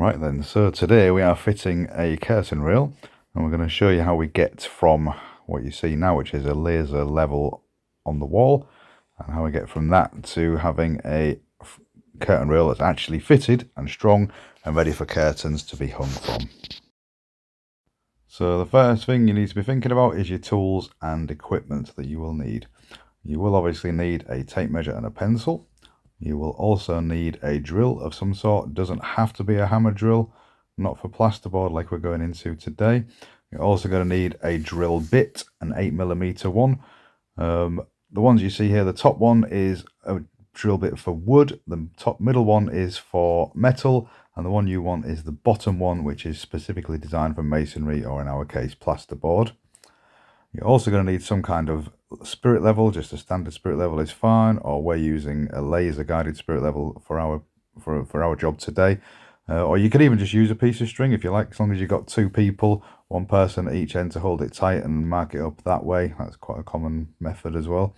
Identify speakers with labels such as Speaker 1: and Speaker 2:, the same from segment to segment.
Speaker 1: Right then, so today we are fitting a curtain rail, and we're going to show you how we get from what you see now, which is a laser level on the wall, and how we get from that to having a curtain rail that's actually fitted and strong and ready for curtains to be hung from. So the first thing you need to be thinking about is your tools and equipment that you will need. You will obviously need a tape measure and a pencil. You will also need a drill of some sort. It doesn't have to be a hammer drill, not for plasterboard like we're going into today. You're also going to need a drill bit, an 8mm one. The ones you see here, the top one is a drill bit for wood, the top middle one is for metal, and the one you want is the bottom one, which is specifically designed for masonry, or in our case, plasterboard. You're also going to need some kind of spirit level. Just a standard spirit level is fine, or we're using a laser guided spirit level for our job today. Or you could even just use a piece of string if you like, as long as you've got two people, one person at each end to hold it tight and mark it up that way. That's quite a common method as well.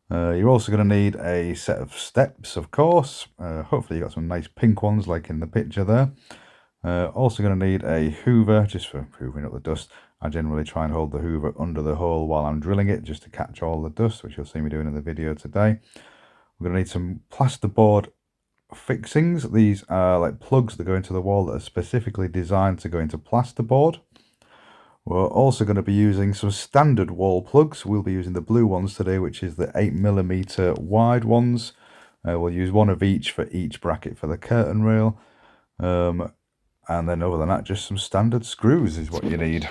Speaker 1: You're also going to need a set of steps, of course. Hopefully you've got some nice pink ones like in the picture there. Also going to need a hoover, just for hoovering up the dust. I generally try and hold the hoover under the hole while I'm drilling it, just to catch all the dust, which you'll see me doing in the video today. We're going to need some plasterboard fixings. These are like plugs that go into the wall that are specifically designed to go into plasterboard. We're also going to be using some standard wall plugs. We'll be using the blue ones today, which is the 8mm wide ones. We'll use one of each for each bracket for the curtain rail. And then other than that, just some standard screws is what you need.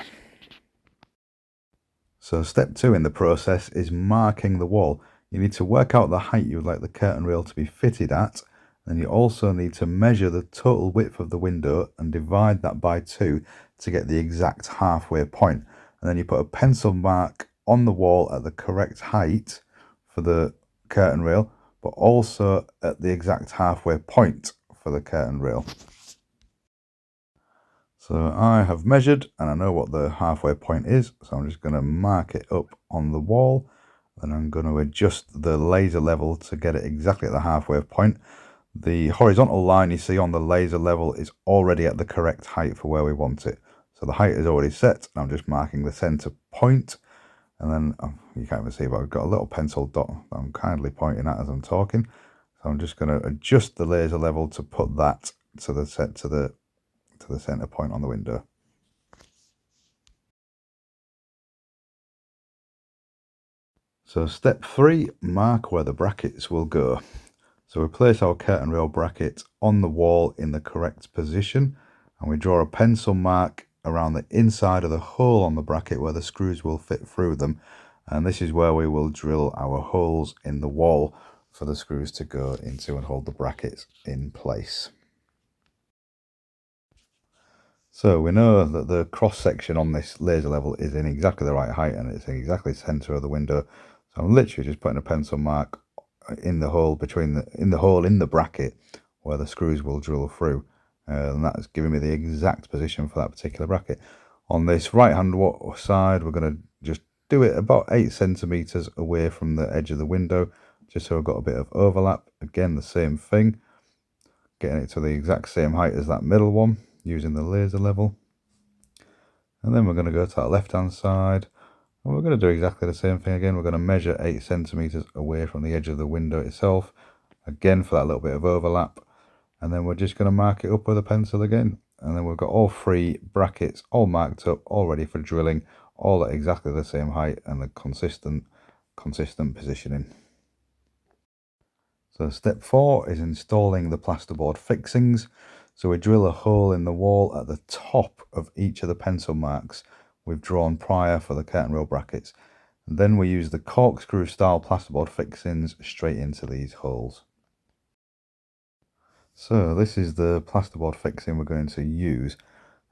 Speaker 1: So step 2 in the process is marking the wall. You need to work out the height you would like the curtain rail to be fitted at. And you also need to measure the total width of the window and divide that by 2 to get the exact halfway point. And then you put a pencil mark on the wall at the correct height for the curtain rail, but also at the exact halfway point for the curtain rail. So I have measured and I know what the halfway point is, so I'm just going to mark it up on the wall. Then I'm going to adjust the laser level to get it exactly at the halfway point. The horizontal line you see on the laser level is already at the correct height for where we want it. So the height is already set, and I'm just marking the center point. And then you can't even see, but I've got a little pencil dot that I'm kindly pointing at as I'm talking. So I'm just going to adjust the laser level to put that to the center point on the window. So step 3, mark where the brackets will go. So we place our curtain rail bracket on the wall in the correct position, and we draw a pencil mark around the inside of the hole on the bracket where the screws will fit through them. And this is where we will drill our holes in the wall for the screws to go into and hold the brackets in place. So we know that the cross section on this laser level is in exactly the right height, and it's in exactly the center of the window. So I'm literally just putting a pencil mark in the hole in the bracket where the screws will drill through, and that is giving me the exact position for that particular bracket. On this right hand side, we're going to just do it about 8 centimeters away from the edge of the window, just so I've got a bit of overlap. Again, the same thing, getting it to the exact same height as that middle one using the laser level. And then we're going to go to that left hand side, and we're going to do exactly the same thing again. We're going to measure 8 centimeters away from the edge of the window itself, again for that little bit of overlap. And then we're just going to mark it up with a pencil again. And then we've got all 3 brackets all marked up, all ready for drilling, all at exactly the same height and the consistent positioning. So step 4 is installing the plasterboard fixings. So we drill a hole in the wall at the top of each of the pencil marks we've drawn prior for the curtain rail brackets. And then we use the corkscrew style plasterboard fixings straight into these holes. So this is the plasterboard fixing we're going to use.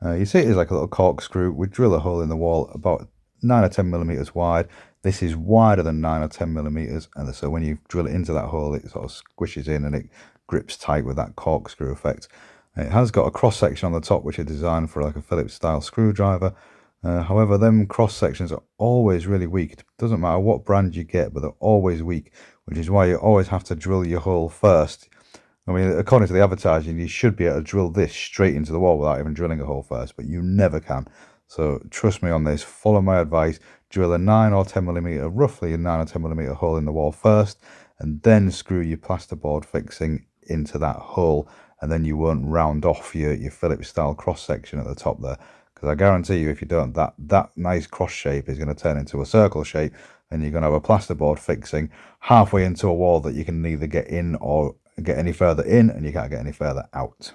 Speaker 1: You see it is like a little corkscrew. We drill a hole in the wall about 9 or 10 millimeters wide. This is wider than 9 or 10 millimeters, and so when you drill it into that hole, it sort of squishes in and it grips tight with that corkscrew effect. It has got a cross section on the top which is designed for like a Phillips style screwdriver. However, them cross sections are always really weak. It doesn't matter what brand you get, but they're always weak, which is why you always have to drill your hole first. I mean, according to the advertising, you should be able to drill this straight into the wall without even drilling a hole first, but you never can. So trust me on this, follow my advice, drill a 9 or 10 millimeter, roughly a 9 or 10 millimeter hole in the wall first, and then screw your plasterboard fixing into that hole, and then you won't round off your Phillips style cross section at the top there. Because I guarantee you, if you don't, that nice cross shape is going to turn into a circle shape, and you're going to have a plasterboard fixing halfway into a wall that you can neither get in or get any further in, and you can't get any further out.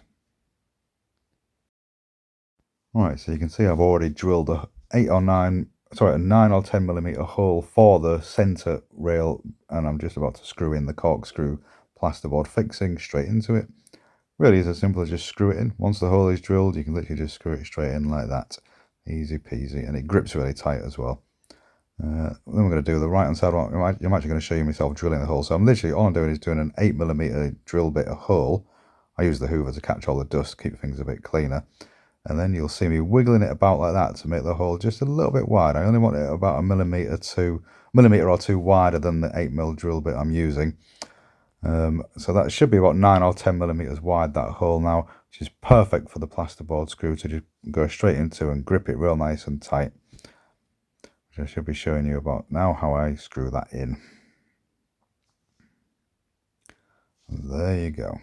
Speaker 1: Right, so you can see I've already drilled a 9 or 10 millimeter hole for the center rail, and I'm just about to screw in the corkscrew plasterboard fixing straight into it. Really is as simple as just screw it in. Once the hole is drilled, you can literally just screw it straight in like that. Easy peasy, and it grips really tight as well. Then we're going to do the right hand side one. I'm actually going to show you myself drilling the hole. So I'm literally, all I'm doing is doing an 8 millimeter drill bit of hole. I use the hoover to catch all the dust, keep things a bit cleaner. And then you'll see me wiggling it about like that to make the hole just a little bit wide. I only want it about a millimeter or two wider than the 8mm drill bit I'm using. So that should be about 9 or 10 millimeters wide, that hole now, which is perfect for the plasterboard screw to just go straight into and grip it real nice and tight. Which I should be showing you about now how I screw that in. And there you go.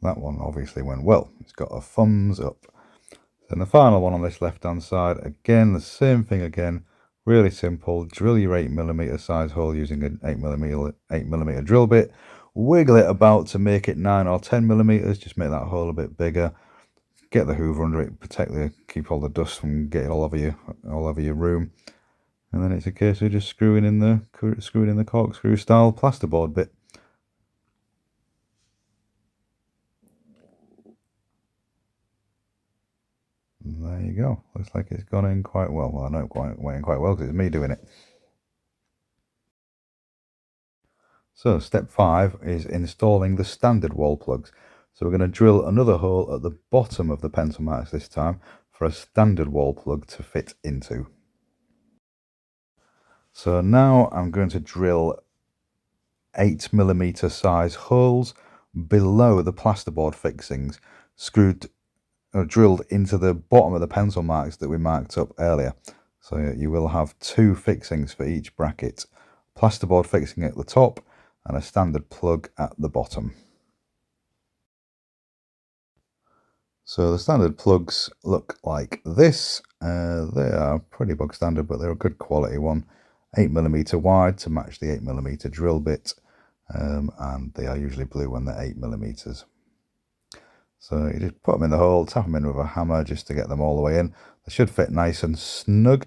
Speaker 1: That one obviously went well. It's got a thumbs up. Then the final one on this left hand side, again the same thing again, really simple. Drill your 8mm size hole using an 8mm drill bit. Wiggle it about to make it 9 or 10mm, just make that hole a bit bigger. Get the hoover under it, keep all the dust from getting all over your room. And then it's a case of just screwing in the corkscrew style plasterboard bit. And there you go. Looks like it's gone in quite well. Well, I know it went in quite well because it's me doing it. So step 5 is installing the standard wall plugs. So we're going to drill another hole at the bottom of the pencil marks this time for a standard wall plug to fit into. So now I'm going to drill 8mm size holes below the plasterboard fixings, drilled into the bottom of the pencil marks that we marked up earlier. So you will have 2 fixings for each bracket, plasterboard fixing at the top and a standard plug at the bottom. So the standard plugs look like this. They are pretty bog standard, but they're a good quality one. 8mm wide to match the 8mm drill bit, and they are usually blue when they're 8mm. So you just put them in the hole, tap them in with a hammer just to get them all the way in. They should fit nice and snug,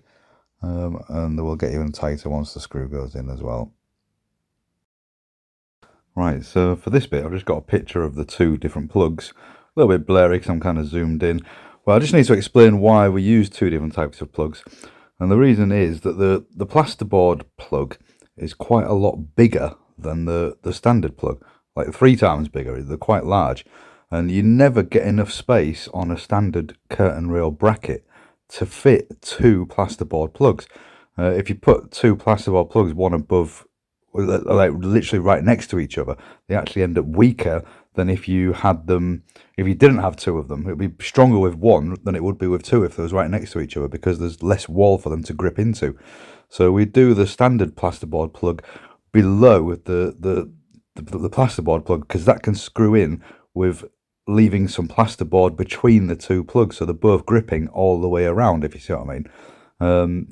Speaker 1: and they will get even tighter once the screw goes in as well. Right, so for this bit I've just got a picture of the 2 different plugs. A little bit blurry because I'm kind of zoomed in. Well, I just need to explain why we use 2 different types of plugs. And the reason is that the plasterboard plug is quite a lot bigger than the standard plug. Like 3 times bigger, they're quite large. And you never get enough space on a standard curtain rail bracket to fit 2 plasterboard plugs. If you put 2 plasterboard plugs, one above, like literally right next to each other, they actually end up weaker than if you had them. If you didn't have 2 of them, it would be stronger with 1 than it would be with 2 if they was right next to each other, because there's less wall for them to grip into. So we do the standard plasterboard plug below the plasterboard plug, because that can screw in with leaving some plasterboard between the 2 plugs, so they're both gripping all the way around, if you see what I mean.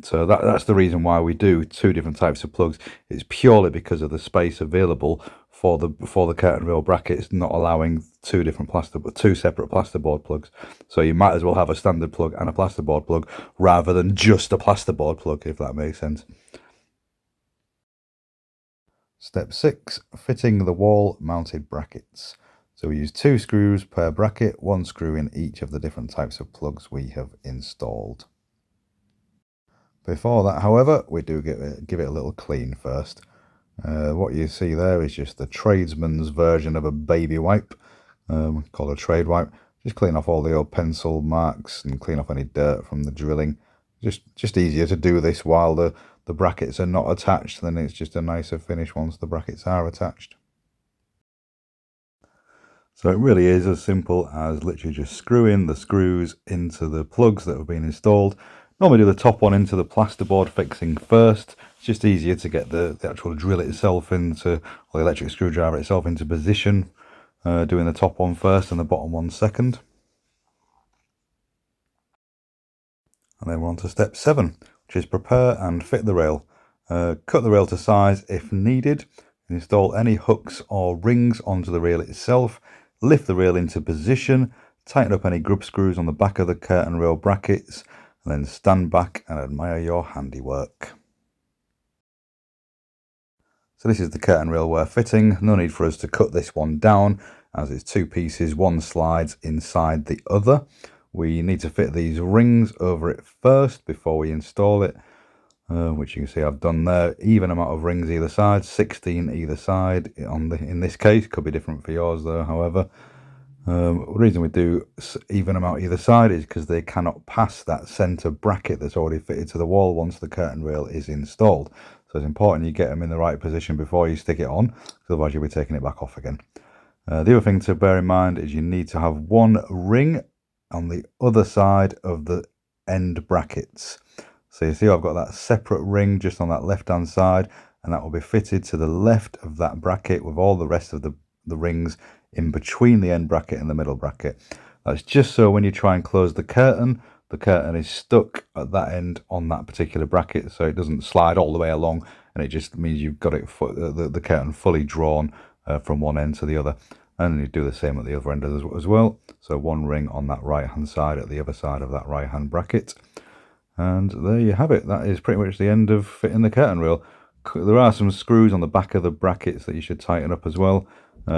Speaker 1: So that's the reason why we do 2 different types of plugs. It's purely because of the space available for the curtain rail brackets, not allowing 2 separate plasterboard plugs. So you might as well have a standard plug and a plasterboard plug rather than just a plasterboard plug, if that makes sense. Step 6, fitting the wall mounted brackets. So we use 2 screws per bracket, 1 screw in each of the different types of plugs we have installed. Before that, however, we do give it a little clean first. What you see there is just the tradesman's version of a baby wipe, called a trade wipe. Just clean off all the old pencil marks and clean off any dirt from the drilling. Just easier to do this while the brackets are not attached, then it's just a nicer finish once the brackets are attached. So it really is as simple as literally just screwing the screws into the plugs that have been installed. Normally do the top one into the plasterboard fixing first. It's just easier to get the actual drill itself into, or the electric screwdriver itself into position, doing the top one first and the bottom one second. And then we're on to step 7, which is prepare and fit the rail. Cut the rail to size if needed. Install any hooks or rings onto the rail itself. Lift the rail into position. Tighten up any grub screws on the back of the curtain rail brackets. And then stand back and admire your handiwork. So this is the curtain rail we're fitting. No need for us to cut this one down, as it's 2 pieces, one slides inside the other. We need to fit these rings over it first before we install it, which you can see I've done there. Even amount of rings either side, 16 either side in this case. Could be different for yours though, however. The reason we do even amount either side is because they cannot pass that centre bracket that's already fitted to the wall once the curtain rail is installed. So it's important you get them in the right position before you stick it on, because otherwise you'll be taking it back off again. The other thing to bear in mind is you need to have one ring on the other side of the end brackets. So you see I've got that separate ring just on that left hand side, and that will be fitted to the left of that bracket with all the rest of the rings in between the end bracket and the middle bracket. That's just so when you try and close the curtain is stuck at that end on that particular bracket, so it doesn't slide all the way along, and it just means you've got it the curtain fully drawn from one end to the other. And then you do the same at the other end as well. So one ring on that right hand side at the other side of that right hand bracket. And there you have it. That is pretty much the end of fitting the curtain rail. There are some screws on the back of the brackets that you should tighten up as well,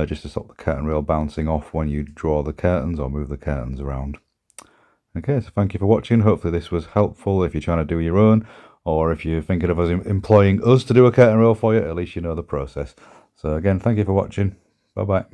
Speaker 1: just to stop the curtain rail bouncing off when you draw the curtains or move the curtains around. Okay, so thank you for watching. Hopefully this was helpful if you're trying to do your own, or if you're thinking of us employing us to do a curtain rail for you, at least you know the process. So again, thank you for watching. Bye bye.